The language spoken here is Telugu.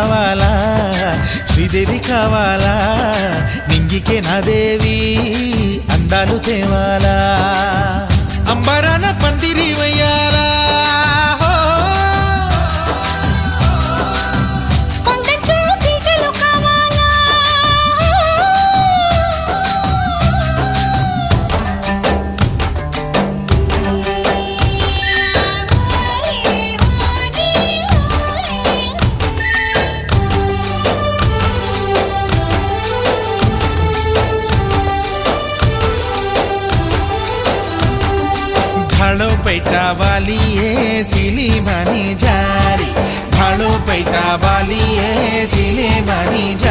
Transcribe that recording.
కావాలా శ్రీదేవి కావాలా నింగికే నా దేవి అందాలు తేవాలా అంబరాన పందిరి వయ్యాలా भाड़ो पैटा वाली है सिली मानी जारी भाड़ो पैटा वाली है सिले मानी जारी।